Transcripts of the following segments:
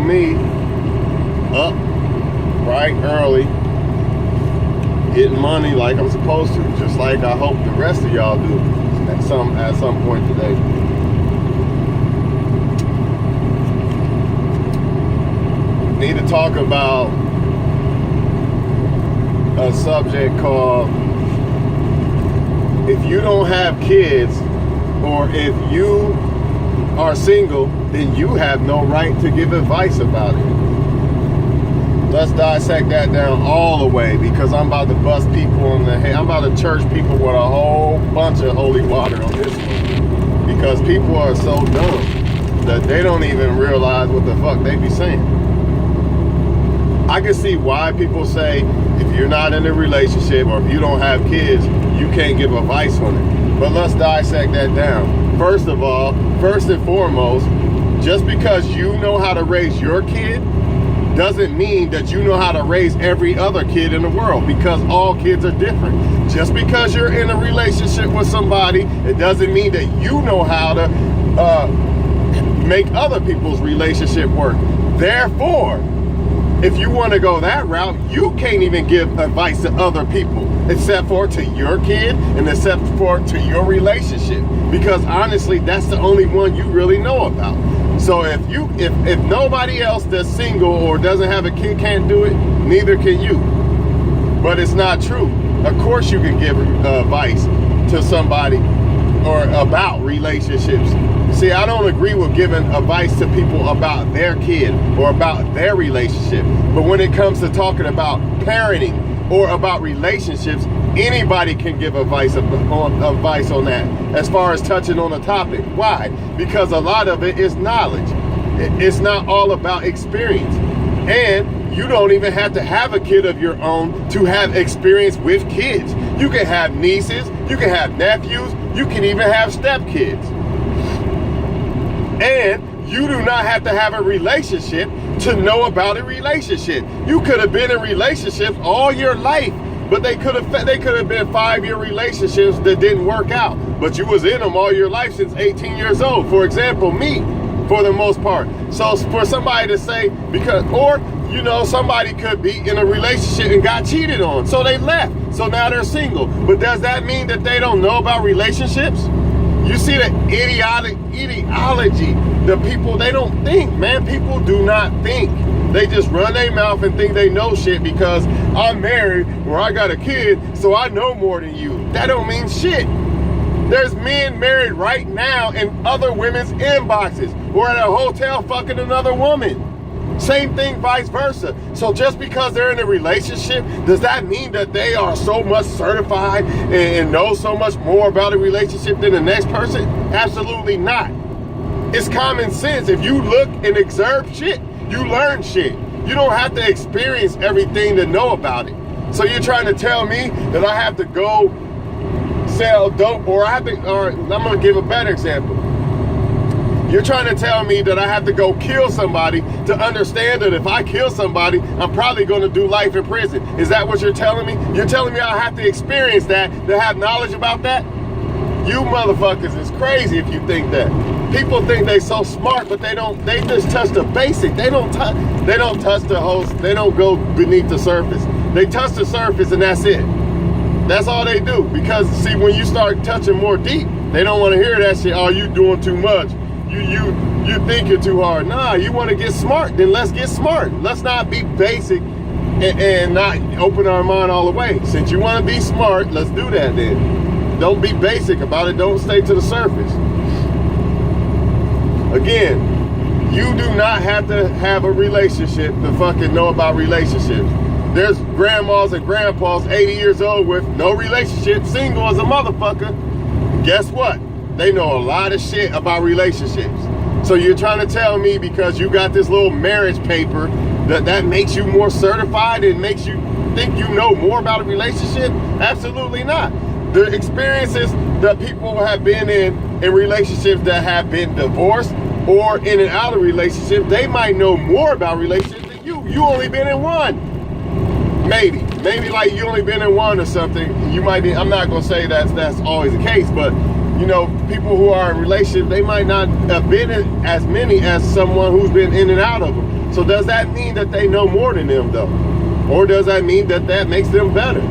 me up bright early, getting money like I'm supposed to, just like I hope the rest of y'all do at some point today. Need to talk about a subject called, if you don't have kids, or if you are single, then you have no right to give advice about it. Let's dissect that down all the way, because I'm about to bust people on the head. I'm about to church people with a whole bunch of holy water on this one, because people are so dumb that they don't even realize what the fuck they be saying. I can see why people say if you're not in a relationship or if you don't have kids, you can't give advice on it. But let's dissect that down. First of all, first and foremost, just because you know how to raise your kid doesn't mean that you know how to raise every other kid in the world, because all kids are different. Just because you're in a relationship with somebody, it doesn't mean that you know how to make other people's relationship work. Therefore, if you want to go that route, you can't even give advice to other people, except for to your kid and except for to your relationship, because honestly, that's the only one you really know about. So if nobody else that's single or doesn't have a kid can't do it, neither can you. But it's not true. Of course you can give advice to somebody or about relationships. See, I don't agree with giving advice to people about their kid or about their relationship. But when it comes to talking about parenting or about relationships, anybody can give advice on that, as far as touching on the topic. Why? Because a lot of it is knowledge. It's not all about experience. And you don't even have to have a kid of your own to have experience with kids. You can have nieces, you can have nephews, you can even have stepkids. And you do not have to have a relationship to know about a relationship. You could have been in relationships all your life, but they could have been 5-year relationships that didn't work out. But you was in them all your life since 18 years old. For example, me, for the most part. So for somebody to say, somebody could be in a relationship and got cheated on, so they left. So now they're single. But does that mean that they don't know about relationships? You see the ideology. The people, they don't think, man. People do not think. They just run their mouth and think they know shit because I'm married or I got a kid, so I know more than you. That don't mean shit. There's men married right now in other women's inboxes or at a hotel fucking another woman. Same thing, vice versa. So just because they're in a relationship, does that mean that they are so much certified and know so much more about a relationship than the next person? Absolutely not. It's common sense. If you look and observe shit, you learn shit. You don't have to experience everything to know about it. So you're trying to tell me that I have to go sell dope, or I'm gonna give a better example. You're trying to tell me that I have to go kill somebody to understand that if I kill somebody, I'm probably going to do life in prison. Is that what you're telling me? You're telling me I have to experience that to have knowledge about that? You motherfuckers is crazy if you think that. People think they so smart, but they just touch the basic. They don't touch the host. They don't go beneath the surface. They touch the surface and that's it. That's all they do. Because see, when you start touching more deep, they don't want to hear that shit. Oh, you doing too much. You think you're too hard. Nah, you want to get smart, then let's get smart. Let's not be basic and not open our mind all the way. Since you want to be smart, let's do that then. Don't be basic about it. Don't stay to the surface. Again, you do not have to have a relationship to fucking know about relationships. There's grandmas and grandpas 80 years old with no relationship, single as a motherfucker. Guess what? They know a lot of shit about relationships. So you're trying to tell me because you got this little marriage paper that makes you more certified and makes you think you know more about a relationship? Absolutely not. The experiences that people have been in relationships that have been divorced or in and out of relationships, they might know more about relationships than you. You only been in one. Maybe like you only been in one or something. You might be, I'm not gonna say that's always the case, but you know, people who are in relationships, they might not have been in as many as someone who's been in and out of them. So does that mean that they know more than them though? Or does that mean that that makes them better?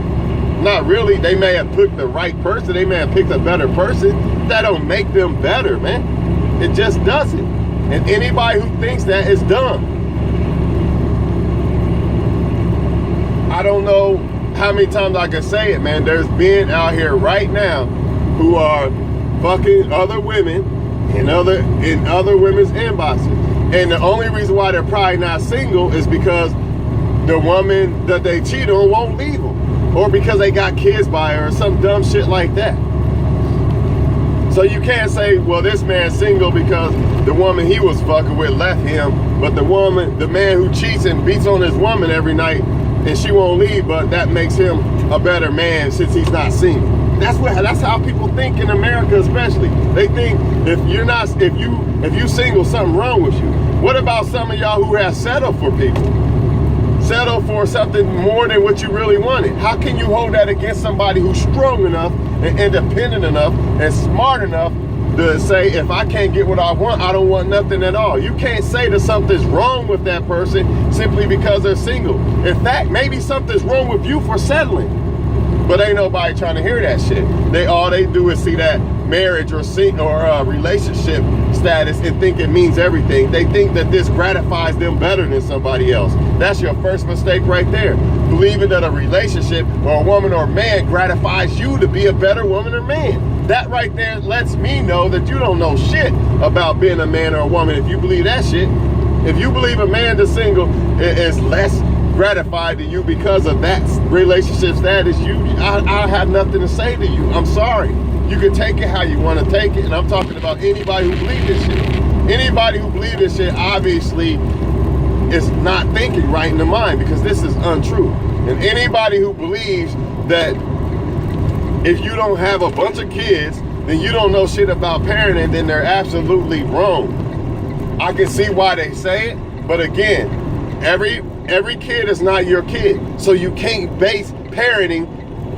Not really. They may have picked the right person. They may have picked a better person. That don't make them better, man. It just doesn't. And anybody who thinks that is dumb. I don't know how many times I can say it, man. There's men out here right now who are fucking other women in other women's inboxes. And the only reason why they're probably not single is because the woman that they cheat on won't leave them. Or because they got kids by her or some dumb shit like that. So you can't say, well, this man's single because the woman he was fucking with left him, but the man who cheats and beats on his woman every night and she won't leave, but that makes him a better man since he's not single. That's how people think in America, especially. They think if you single, something wrong with you. What about some of y'all who have settled for people? Settle for something more than what you really wanted. How can you hold that against somebody who's strong enough and independent enough and smart enough to say, if I can't get what I want, I don't want nothing at all? You can't say that something's wrong with that person simply because they're single. In fact, maybe something's wrong with you for settling. But ain't nobody trying to hear that shit. All they do is see that marriage or relationship status and think it means everything. They think that this gratifies them better than somebody else. That's your first mistake right there. Believing that a relationship or a woman or man gratifies you to be a better woman or man. That right there lets me know that you don't know shit about being a man or a woman if you believe that shit. If you believe a man that's single is less gratified to you because of that relationship status, I have nothing to say to you. I'm sorry. You can take it how you want to take it, and I'm talking about anybody who believes this shit. Anybody who believes this shit obviously is not thinking right in the mind, because this is untrue. And anybody who believes that if you don't have a bunch of kids, then you don't know shit about parenting, then they're absolutely wrong. I can see why they say it, but again, every kid is not your kid. So you can't base parenting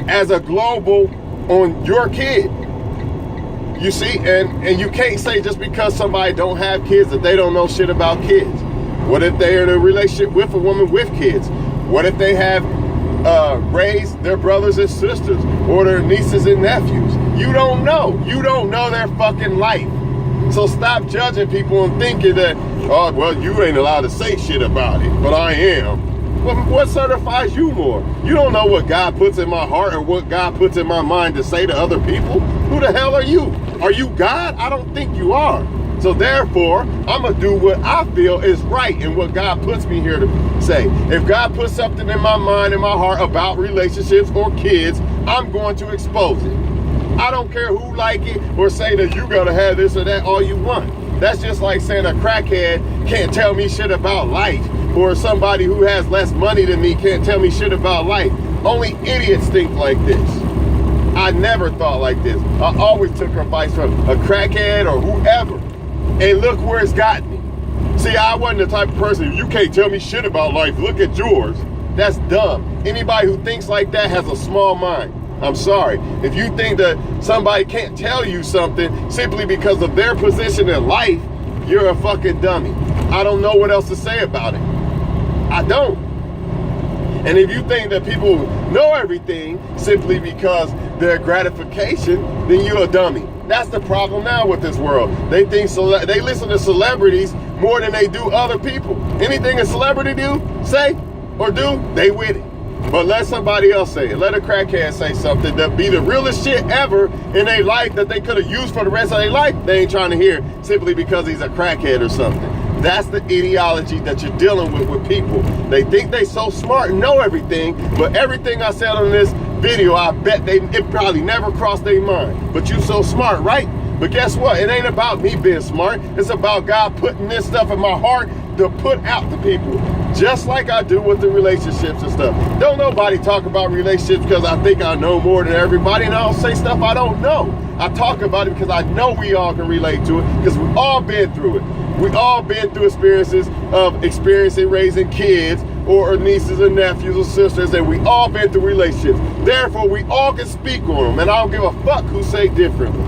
as a global on your kid. You see, and you can't say just because somebody don't have kids that they don't know shit about kids. What if they're in a relationship with a woman with kids? What if they have raised their brothers and sisters or their nieces and nephews? You don't know. You don't know their fucking life. So stop judging people and thinking that, oh, well, you ain't allowed to say shit about it, but I am. What certifies you more? You don't know what God puts in my heart or what God puts in my mind to say to other people. Who the hell are you? Are you God? I don't think you are. So therefore, I'm going to do what I feel is right and what God puts me here to say. If God puts something in my mind and my heart about relationships or kids, I'm going to expose it. I don't care who like it or say that you got to have this or that all you want. That's just like saying a crackhead can't tell me shit about life, or somebody who has less money than me can't tell me shit about life. Only idiots think like this. I never thought like this. I always took advice from a crackhead or whoever. And look where it's gotten me. See, I wasn't the type of person, you can't tell me shit about life, look at yours. That's dumb. Anybody who thinks like that has a small mind. I'm sorry. If you think that somebody can't tell you something simply because of their position in life, you're a fucking dummy. I don't know what else to say about it. I don't. And if you think that people know everything simply because their gratification, then you're a dummy. That's the problem now with this world. They think they listen to celebrities more than they do other people. Anything a celebrity say or do, they with it. But let somebody else say it. Let a crackhead say something that be the realest shit ever in their life that they could have used for the rest of their life. They ain't trying to hear simply because he's a crackhead or something. That's the ideology that you're dealing with people. They think they so smart and know everything, but everything I said on this video, I bet it probably never crossed their mind. But you so smart, right? But guess what? It ain't about me being smart. It's about God putting this stuff in my heart to put out to people. Just like I do with the relationships and stuff. Don't nobody talk about relationships because I think I know more than everybody, and I don't say stuff I don't know. I talk about it because I know we all can relate to it, because we've all been through it. We all been through experiences of experiencing raising kids or nieces and nephews or sisters, and we all been through relationships. Therefore, we all can speak on them, and I don't give a fuck who say differently.